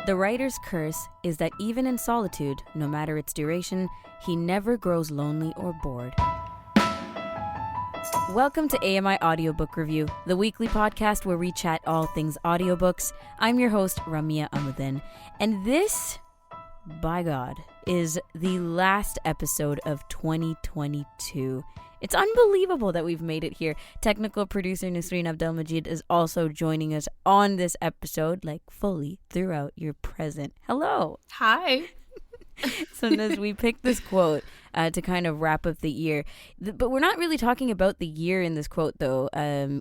The writer's curse is that even in solitude, no matter its duration, he never grows lonely or bored. Welcome to AMI Audiobook Review, the weekly podcast where we chat all things audiobooks. I'm your host, Ramia Amuddin, and this, by God, is the last episode of 2022. It's unbelievable that we've made it here. Technical producer Nisreen Abdelmajid is also joining us on this episode, like fully throughout your present. Hello. Hi. So Niz, we picked this quote to kind of wrap up the year. But we're not really talking about the year in this quote, though.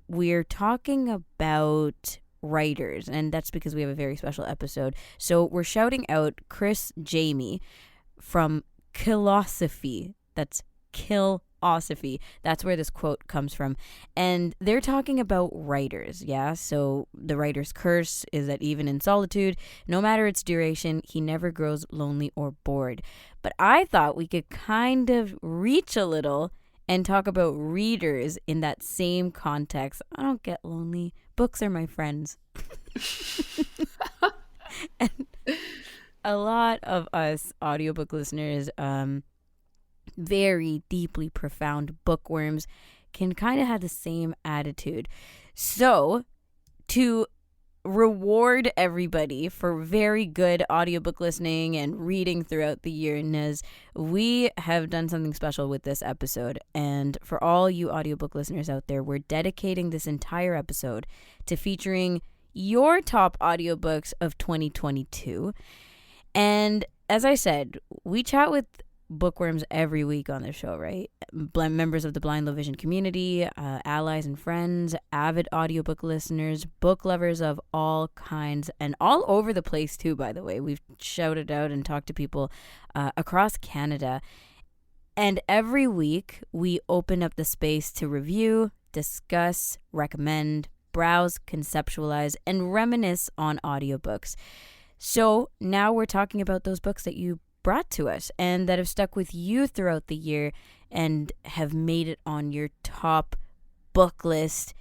We're talking about writers, and that's because we have a very special episode. So we're shouting out Chris Jamie from Philosophy. That's Philosophy. That's where this quote comes from. And they're talking about writers, yeah? So the writer's curse is that even in solitude, no matter its duration, he never grows lonely or bored. But I thought we could kind of reach a little and talk about readers in that same context. I don't get lonely. Books are my friends. And a lot of us audiobook listeners, very deeply profound bookworms, can kind of have the same attitude. So, to reward everybody for very good audiobook listening and reading throughout the year, Niz, we have done something special with this episode. And for all you audiobook listeners out there, we're dedicating this entire episode to featuring your top audiobooks of 2022. And as I said, we chat with bookworms every week on this show, right? Members of the blind low vision community, allies and friends, avid audiobook listeners, book lovers of all kinds, and all over the place too, by the way. We've shouted out and talked to people across Canada. And every week we open up the space to review, discuss, recommend, browse, conceptualize, and reminisce on audiobooks. So now we're talking about those books that you brought to us and that have stuck with you throughout the year and have made it on your top book list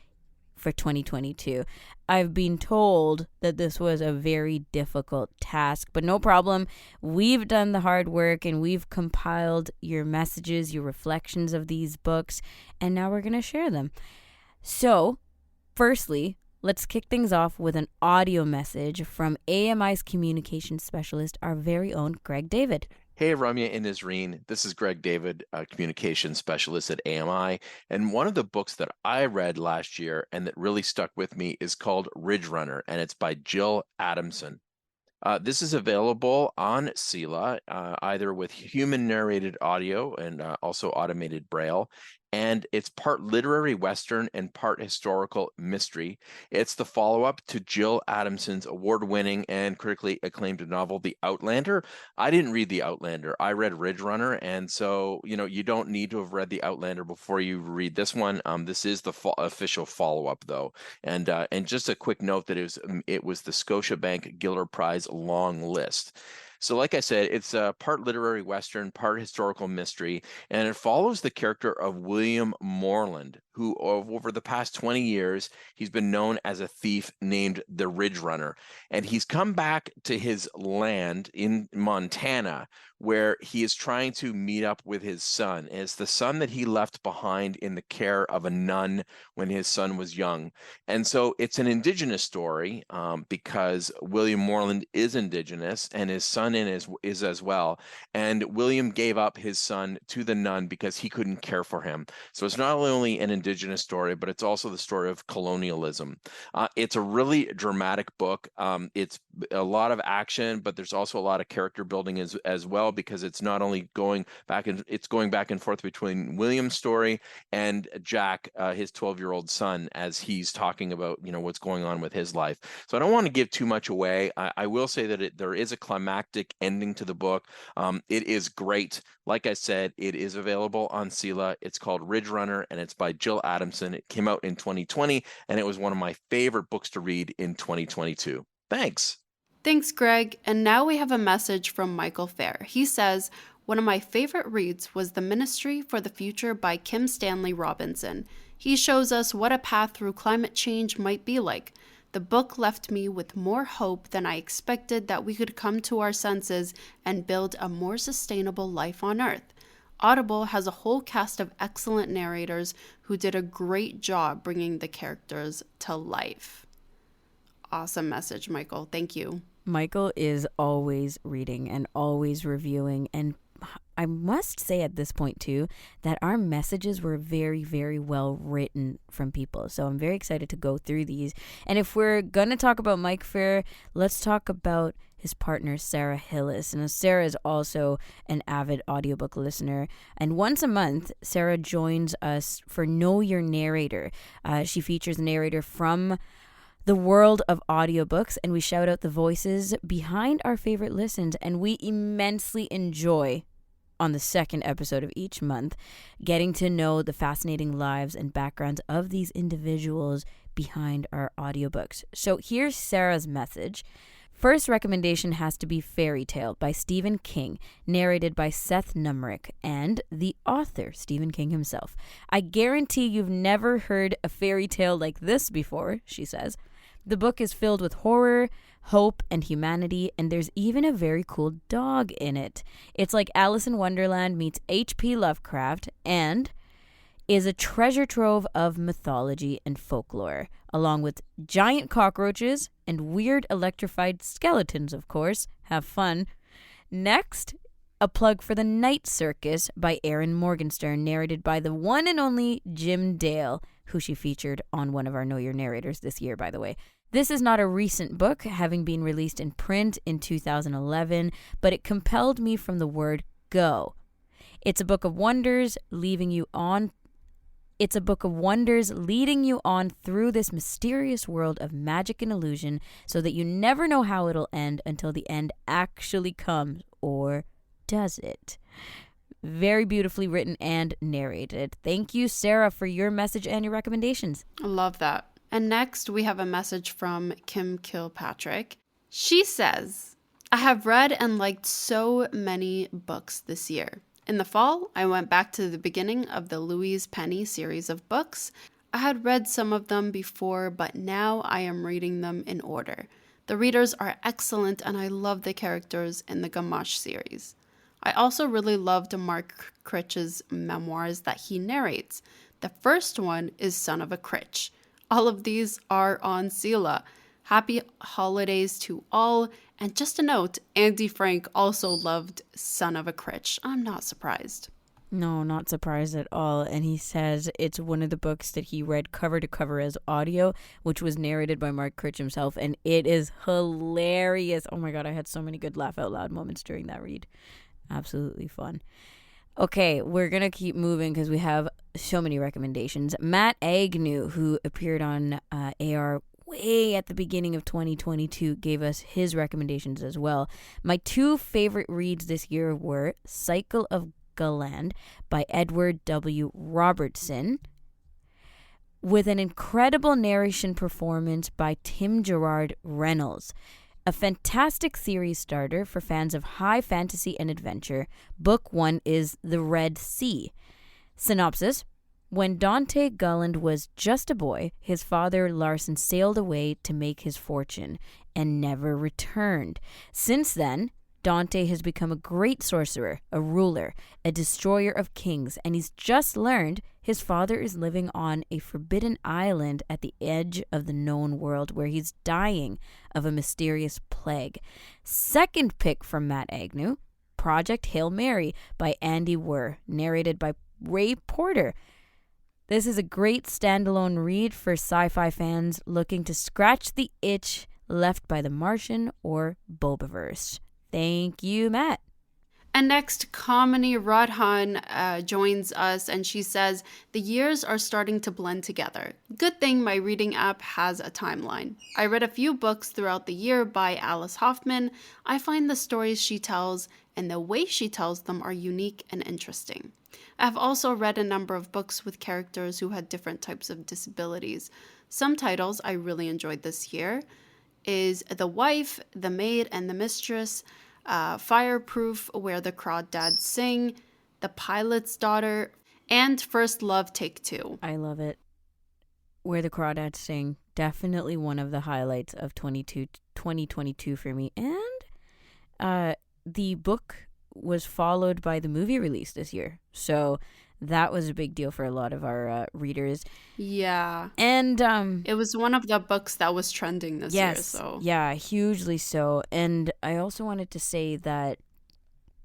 for 2022. I've been told that this was a very difficult task, but no problem. We've done the hard work and we've compiled your messages, your reflections of these books, and now we're going to share them. So, firstly, let's kick things off with an audio message from AMI's communications specialist, our very own Greg David. Hey, Ramya and Nisreen. This is Greg David, communications specialist at AMI. And one of the books that I read last year and that really stuck with me is called Ridge Runner, and it's by Jill Adamson. This is available on Sela, either with human narrated audio and also automated braille. And it's part literary Western and part historical mystery. It's the follow-up to Jill Adamson's award-winning and critically acclaimed novel, The Outlander. I didn't read The Outlander. I read Ridge Runner, and so, you don't need to have read The Outlander before you read this one. This is the official follow-up, though. And just a quick note that it was the Scotiabank Giller Prize long list. So like I said, it's a part literary Western, part historical mystery, and it follows the character of William Moreland, who over the past 20 years, he's been known as a thief named the Ridge Runner. And he's come back to his land in Montana, where he is trying to meet up with his son. And it's the son that he left behind in the care of a nun when his son was young. And so it's an indigenous story because William Moreland is indigenous and his son is as well. And William gave up his son to the nun because he couldn't care for him. So it's not only an indigenous story, but it's also the story of colonialism. It's a really dramatic book. It's a lot of action, but there's also a lot of character building as well, because it's not only going back and forth between William's story and Jack, his 12-year-old son, as he's talking about what's going on with his life. So I don't want to give too much away. I will say that there is a climactic ending to the book. It is great. Like I said, it is available on Sela. It's called Ridge Runner, and it's by Jill Adamson. It came out in 2020, and it was one of my favorite books to read in 2022. Thanks. Thanks, Greg. And now we have a message from Michael Fair. He says, one of my favorite reads was The Ministry for the Future by Kim Stanley Robinson. He shows us what a path through climate change might be like. The book left me with more hope than I expected that we could come to our senses and build a more sustainable life on Earth. Audible has a whole cast of excellent narrators who did a great job bringing the characters to life. Awesome message, Michael. Thank you. Michael is always reading and always reviewing, and I must say at this point too that our messages were very, very well written from people. So I'm very excited to go through these. And if we're going to talk about Mike Fair, let's talk about his partner, Sarah Hillis. And Sarah is also an avid audiobook listener. And once a month, Sarah joins us for Know Your Narrator. She features a narrator from the world of audiobooks, and we shout out the voices behind our favorite listens, and we immensely enjoy on the second episode of each month getting to know the fascinating lives and backgrounds of these individuals behind our audiobooks. So here's Sarah's message. First recommendation has to be Fairy Tale by Stephen King, narrated by Seth Numrick, and the author, Stephen King himself. I guarantee you've never heard a fairy tale like this before, she says. The book is filled with horror, hope, and humanity, and there's even a very cool dog in it. It's like Alice in Wonderland meets H.P. Lovecraft and is a treasure trove of mythology and folklore, along with giant cockroaches and weird electrified skeletons, of course. Have fun. Next, a plug for The Night Circus by Erin Morgenstern, narrated by the one and only Jim Dale, who she featured on one of our Know Your Narrators this year, by the way. This is not a recent book, having been released in print in 2011, but it compelled me from the word go. It's a book of wonders leading you on through this mysterious world of magic and illusion so that you never know how it'll end until the end actually comes, or does it? Very beautifully written and narrated. Thank you, Sarah, for your message and your recommendations. I love that. And next, we have a message from Kim Kilpatrick. She says, I have read and liked so many books this year. In the fall, I went back to the beginning of the Louise Penny series of books. I had read some of them before, but now I am reading them in order. The readers are excellent, and I love the characters in the Gamache series. I also really loved Mark Critch's memoirs that he narrates. The first one is Son of a Critch. All of these are on Sela. Happy holidays to all. And just a note, Andy Frank also loved Son of a Critch. I'm not surprised. No, not surprised at all. And he says it's one of the books that he read cover to cover as audio, which was narrated by Mark Critch himself. And it is hilarious. Oh my God, I had so many good laugh out loud moments during that read. Absolutely fun. Okay, we're going to keep moving because we have so many recommendations. Matt Agnew, who appeared on AR way at the beginning of 2022, gave us his recommendations as well. My two favorite reads this year were Cycle of Galand by Edward W. Robertson, with an incredible narration performance by Tim Gerard Reynolds. A fantastic series starter for fans of high fantasy and adventure. Book 1 is The Red Sea. Synopsis: when Dante Gulland was just a boy, his father Larson sailed away to make his fortune and never returned. Since then, Dante has become a great sorcerer, a ruler, a destroyer of kings, and he's just learned his father is living on a forbidden island at the edge of the known world where he's dying of a mysterious plague. Second pick from Matt Agnew, Project Hail Mary by Andy Weir, narrated by Ray Porter. This is a great standalone read for sci-fi fans looking to scratch the itch left by The Martian or Bobaverse. Thank you, Matt. And next, Kamini Radhan joins us, and she says, the years are starting to blend together. Good thing my reading app has a timeline. I read a few books throughout the year by Alice Hoffman. I find the stories she tells and the way she tells them are unique and interesting. I've also read a number of books with characters who had different types of disabilities. Some titles I really enjoyed this year is The Wife, The Maid and the Mistress, Fireproof, Where the Crawdads Sing, The Pilot's Daughter, and First Love Take Two. I love it. Where the Crawdads Sing, definitely one of the highlights of 2022 for me. And the book was followed by the movie release this year. So that was a big deal for a lot of our readers. Yeah. And it was one of the books that was trending this year. So yeah, hugely so. And I also wanted to say that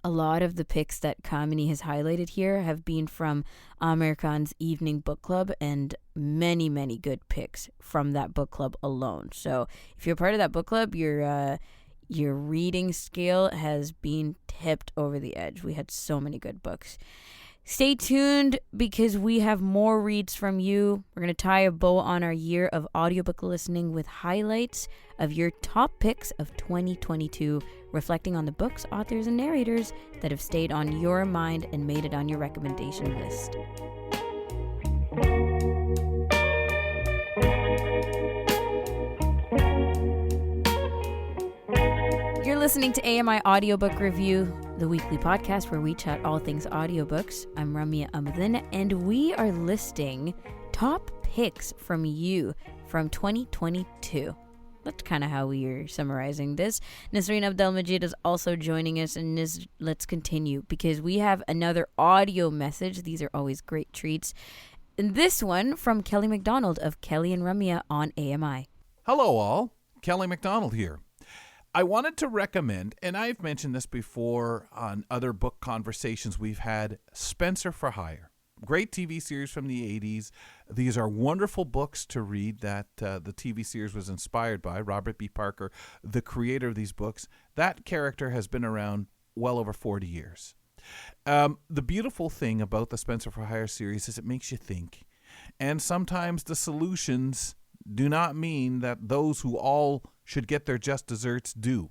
a lot of the picks that Kamini has highlighted here have been from Amir Khan's Evening Book Club, and many, many good picks from that book club alone. So if you're part of that book club, your reading scale has been tipped over the edge. We had so many good books. Stay tuned because we have more reads from you. We're going to tie a bow on our year of audiobook listening with highlights of your top picks of 2022, reflecting on the books, authors, and narrators that have stayed on your mind and made it on your recommendation list. You're listening to AMI Audiobook Review, the weekly podcast where we chat all things audiobooks. I'm Ramya Amadin, and we are listing top picks from you from 2022. That's kind of how we are summarizing this. Nisreen Abdelmajid is also joining us, and let's continue because we have another audio message. These are always great treats. And this one from Kelly McDonald of Kelly and Ramya on AMI. Hello all, Kelly McDonald here. I wanted to recommend, and I've mentioned this before on other book conversations we've had, Spencer for Hire. Great TV series from the 80s. These are wonderful books to read that the TV series was inspired by. Robert B. Parker, the creator of these books. That character has been around well over 40 years. The beautiful thing about the Spencer for Hire series is it makes you think. And sometimes the solutions do not mean that those who all should get their just desserts do.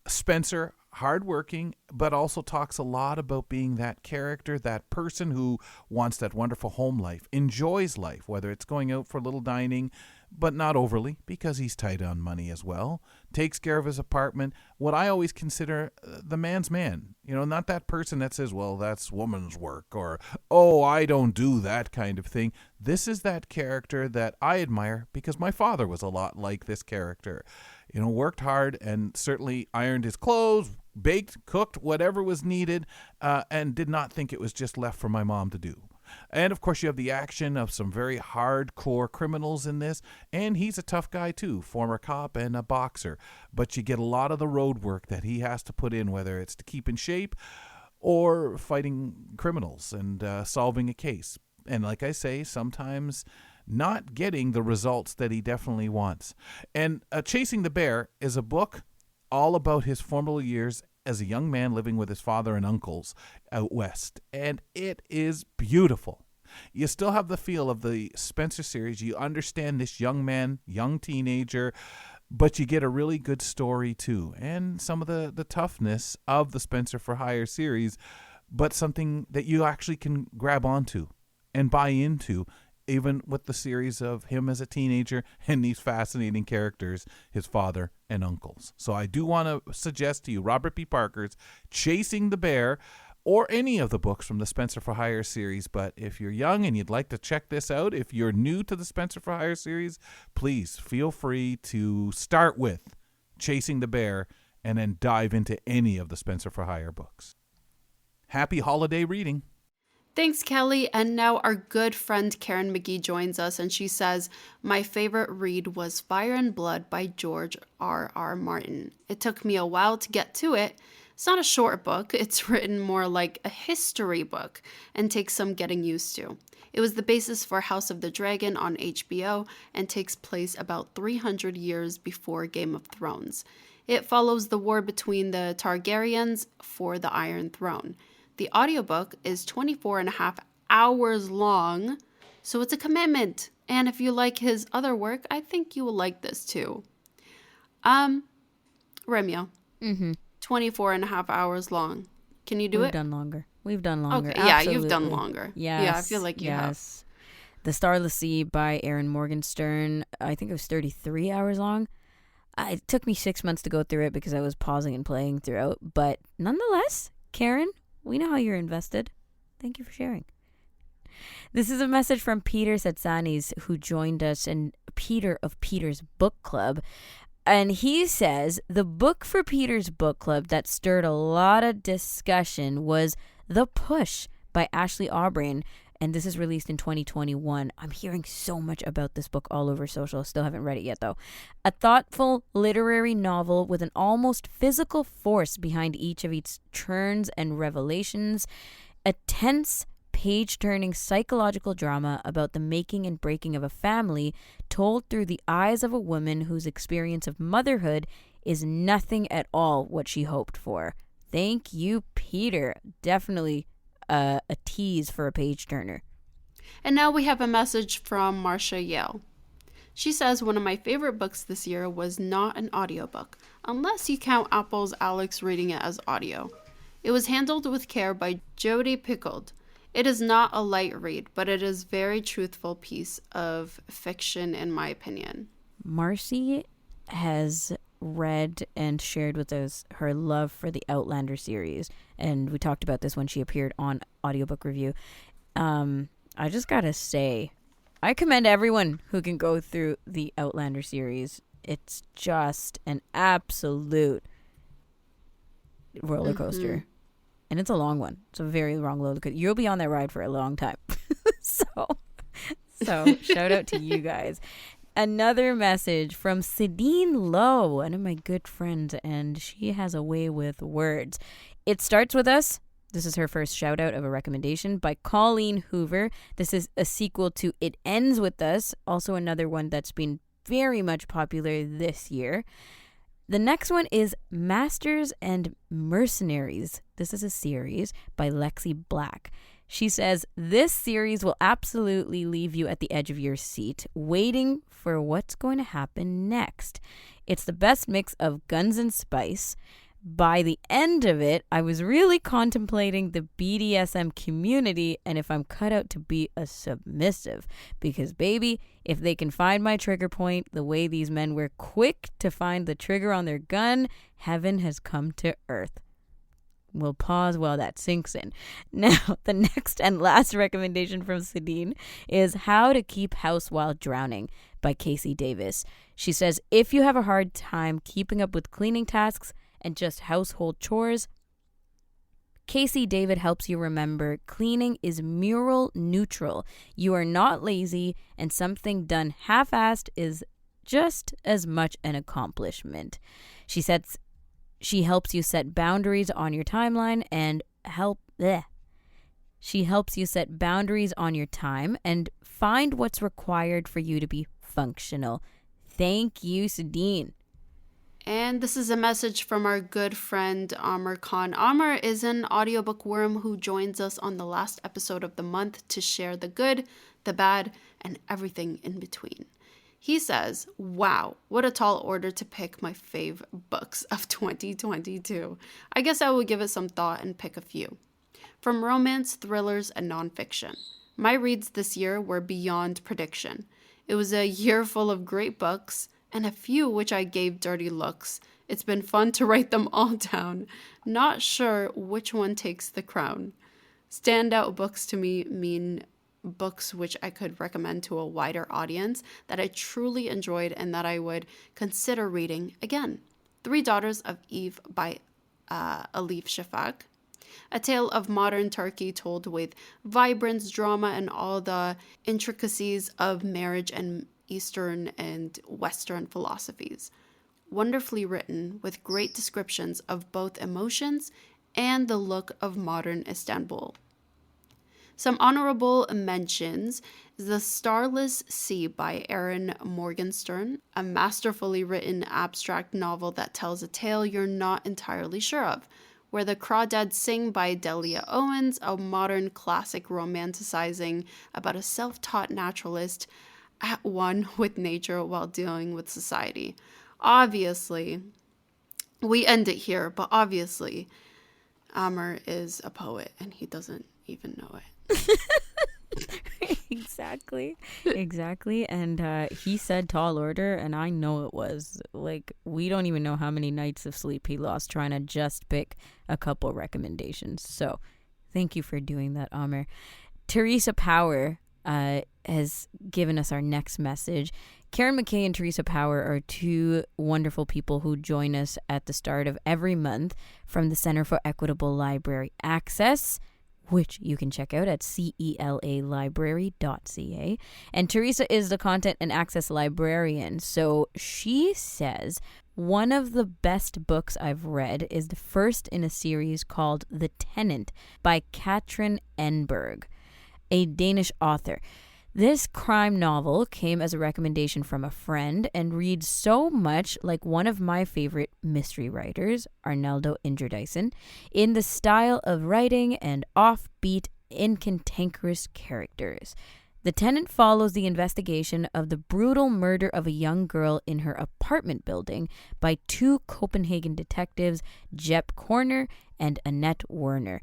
Spencer, hardworking, but also talks a lot about being that character, that person who wants that wonderful home life, enjoys life, whether it's going out for a little dining, but not overly because he's tight on money as well, takes care of his apartment, what I always consider the man's man. You know, not that person that says, well, that's woman's work, or, oh, I don't do that kind of thing. This is that character that I admire because my father was a lot like this character. You know, worked hard and certainly ironed his clothes, baked, cooked, whatever was needed, and did not think it was just left for my mom to do. And, of course, you have the action of some very hardcore criminals in this, and he's a tough guy, too, former cop and a boxer. But you get a lot of the road work that he has to put in, whether it's to keep in shape or fighting criminals and solving a case. And like I say, sometimes not getting the results that he definitely wants. And Chasing the Bear is a book all about his formative years as a young man living with his father and uncles out west. And it is beautiful. You still have the feel of the Spencer series. You understand this young man, young teenager, but you get a really good story too. And some of the toughness of the Spencer for Hire series, but something that you actually can grab onto and buy into, even with the series of him as a teenager and these fascinating characters, his father and uncles. So I do want to suggest to you Robert B. Parker's Chasing the Bear, or any of the books from the Spencer for Hire series. But if you're young and you'd like to check this out, if you're new to the Spencer for Hire series, please feel free to start with Chasing the Bear and then dive into any of the Spencer for Hire books. Happy holiday reading. Thanks, Kelly. And now our good friend Karen McGee joins us, and she says, my favorite read was Fire and Blood by George R.R. Martin. It took me a while to get to it. It's not a short book. It's written more like a history book and takes some getting used to. It was the basis for House of the Dragon on HBO and takes place about 300 years before Game of Thrones. It follows the war between the Targaryens for the Iron Throne. The audiobook is 24 and a half hours long, so it's a commitment. And if you like his other work, I think you will like this too. Remyo. 24 and a half hours long. Can you do it? We've done longer. Okay. Yeah, you've done longer. Yes, yeah, I feel like you have. The Starless Sea by Aaron Morgenstern, I think it was 33 hours long. It took me 6 months to go through it because I was pausing and playing throughout. But nonetheless, Karen, we know how you're invested. Thank you for sharing. This is a message from Peter Satsanis, who joined us, and Peter of Peter's Book Club. And he says the book for Peter's Book Club that stirred a lot of discussion was The Push by Ashley Aubrey. And this is released in 2021. I'm hearing so much about this book all over social. Still haven't read it yet, though. A thoughtful literary novel with an almost physical force behind each of its turns and revelations. A tense, page-turning psychological drama about the making and breaking of a family told through the eyes of a woman whose experience of motherhood is nothing at all what she hoped for. Thank you, Peter. Definitely a tease for a page turner. And now we have a message from Marcia Yale. She says one of my favorite books this year was not an audiobook, unless you count Apple's Alex reading it as audio. It was handled with care by Jodi Picoult. It is not a light read, but it is a very truthful piece of fiction in my opinion. Marcy has read and shared with us her love for the Outlander series, and we talked about this when she appeared on Audiobook Review. I just gotta say, I commend everyone who can go through the Outlander series. It's just an absolute roller coaster. And it's a long one. It's a very long roller coaster. You'll be on that ride for a long time. so shout out to you guys. Another message from Sidine Lowe, one of my good friends, and she has a way with words. It starts with us. This is her first shout out of a recommendation by Colleen Hoover. This is a sequel to It Ends With Us, also another one that's been very much popular this year. The next one is Masters and Mercenaries. This is a series by Lexi Black. She says, this series will absolutely leave you at the edge of your seat, waiting for what's going to happen next. It's the best mix of guns and spice. By the end of it, I was really contemplating the BDSM community and if I'm cut out to be a submissive. Because, baby, if they can find my trigger point the way these men were quick to find the trigger on their gun, heaven has come to earth. We'll pause while that sinks in. Now, the next and last recommendation from Sidine is How to Keep House While Drowning by Casey Davis. She says, if you have a hard time keeping up with cleaning tasks and just household chores, Casey David helps you remember cleaning is mural neutral. You are not lazy, and something done half-assed is just as much an accomplishment. She helps you set boundaries on your timeline and She helps you set boundaries on your time and find what's required for you to be functional. Thank you, Sidine. And this is a message from our good friend Amr Khan. Amr is an audiobook worm who joins us on the last episode of the month to share the good, the bad, and everything in between. He says, wow, what a tall order to pick my fave books of 2022. I guess I will give it some thought and pick a few. From romance, thrillers, and nonfiction. My reads this year were beyond prediction. It was a year full of great books, and a few which I gave dirty looks. It's been fun to write them all down. Not sure which one takes the crown. Standout books to me mean books which I could recommend to a wider audience that I truly enjoyed and that I would consider reading again. 3 Daughters of Eve by Elif Shafak. A tale of modern Turkey told with vibrance, drama, and all the intricacies of marriage and Eastern and Western philosophies. Wonderfully written with great descriptions of both emotions and the look of modern Istanbul. Some honorable mentions: The Starless Sea by Erin Morgenstern, a masterfully written abstract novel that tells a tale you're not entirely sure of. Where the Crawdads Sing by Delia Owens, a modern classic romanticizing about a self-taught naturalist at one with nature while dealing with society. Obviously, we end it here, but obviously, Amr is a poet and he doesn't even know it. Exactly. And he said tall order, and I know it was. Like, we don't even know how many nights of sleep he lost trying to just pick a couple recommendations. So, thank you for doing that, Amr. Teresa Power has given us our next message. Karen McKay and Teresa Power are two wonderful people who join us at the start of every month from the Center for Equitable Library Access, which you can check out at celalibrary.ca. And Teresa is the content and access librarian. So she says, one of the best books I've read is the first in a series called The Tenant by Katrin Enberg, a Danish author. This crime novel came as a recommendation from a friend and reads so much like one of my favorite mystery writers, Arnaldo Indridaisen, in the style of writing and offbeat, incantankerous characters. The Tenant follows the investigation of the brutal murder of a young girl in her apartment building by two Copenhagen detectives, Jep Corner and Annette Werner.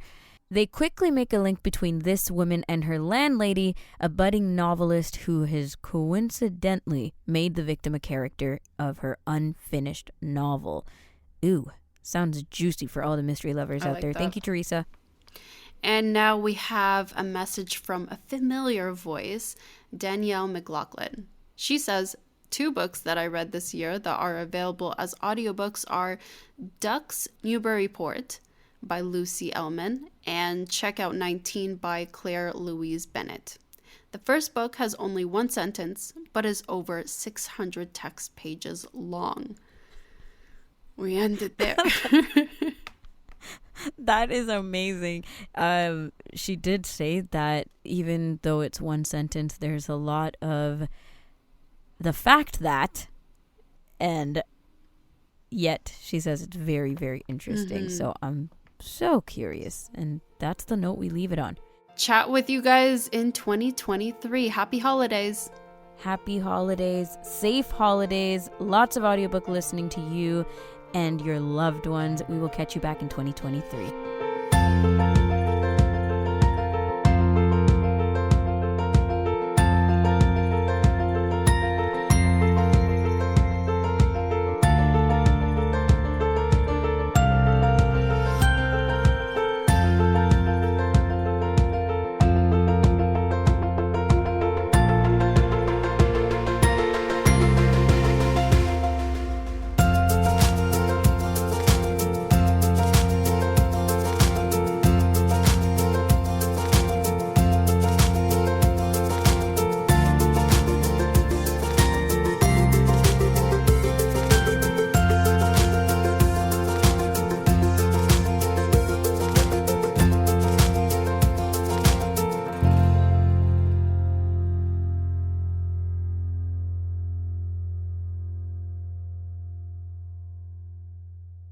They quickly make a link between this woman and her landlady, a budding novelist who has coincidentally made the victim a character of her unfinished novel. Ooh, sounds juicy for all the mystery lovers out there. Thank you, Teresa. And now we have a message from a familiar voice, Danielle McLaughlin. She says, 2 books that I read this year that are available as audiobooks are Ducks Newburyport by Lucy Ellman and Checkout 19 by Claire Louise Bennett. The first book has only 1 sentence, but is over 600 text pages long. We ended there. That is amazing. She did say that even though it's 1 sentence, there's a lot of the fact that, and yet she says it's very, very interesting. Mm-hmm. So I'm so curious, and that's the note we leave it on. Chat with you guys in 2023. Happy holidays. Happy holidays, safe holidays, lots of audiobook listening to you and your loved ones. We will catch you back in 2023.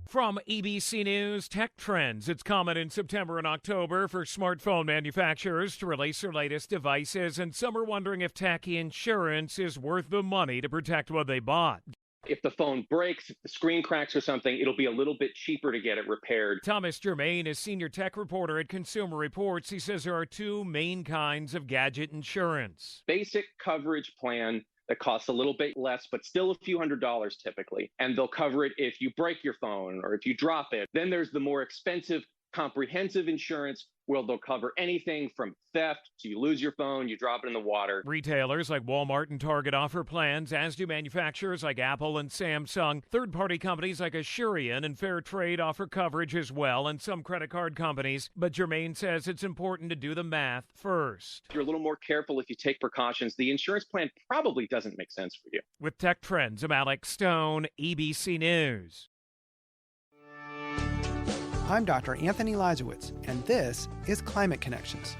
From ABC News Tech Trends, it's common in September and October for smartphone manufacturers to release their latest devices, and some are wondering if tacky insurance is worth the money to protect what they bought. If the phone breaks, if the screen cracks or something, it'll be a little bit cheaper to get it repaired. Thomas Germain is senior tech reporter at Consumer Reports. He says there are 2 main kinds of gadget insurance. Basic coverage plan that costs a little bit less, but still a few $100s typically. And they'll cover it if you break your phone or if you drop it. Then there's the more expensive comprehensive insurance where they'll cover anything from theft to you lose your phone, you drop it in the water. Retailers like Walmart and Target offer plans, as do manufacturers like Apple and Samsung. Third-party companies like Asurion and Fairtrade offer coverage as well, and some credit card companies. But Germain says it's important to do the math first. If you're a little more careful, if you take precautions, the insurance plan probably doesn't make sense for you. With Tech Trends, I'm Alex Stone, ABC News. I'm Dr. Anthony Lizowitz, and this is Climate Connections.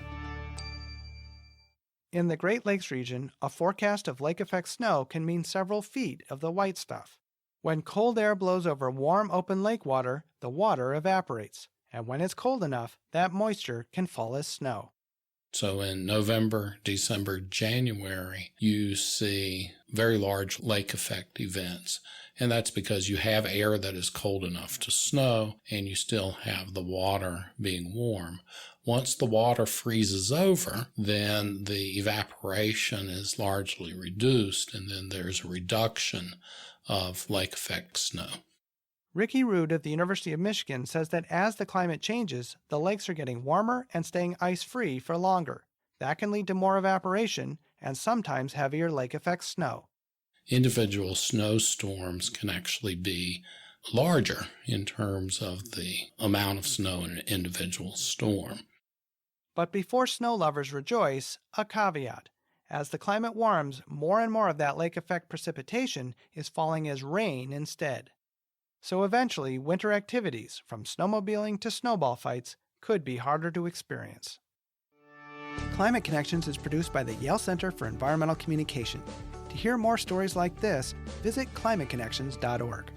In the Great Lakes region, a forecast of lake effect snow can mean several feet of the white stuff. When cold air blows over warm open lake water, the water evaporates, and when it's cold enough, that moisture can fall as snow. So in November, December, January, you see very large lake effect events. And that's because you have air that is cold enough to snow, and you still have the water being warm. Once the water freezes over, then the evaporation is largely reduced, and then there's a reduction of lake effect snow. Ricky Rood at the University of Michigan says that as the climate changes, the lakes are getting warmer and staying ice-free for longer. That can lead to more evaporation and sometimes heavier lake effect snow. Individual snowstorms can actually be larger in terms of the amount of snow in an individual storm. But before snow lovers rejoice, a caveat. As the climate warms, more and more of that lake effect precipitation is falling as rain instead. So eventually, winter activities, from snowmobiling to snowball fights, could be harder to experience. Climate Connections is produced by the Yale Center for Environmental Communication. To hear more stories like this, visit climateconnections.org.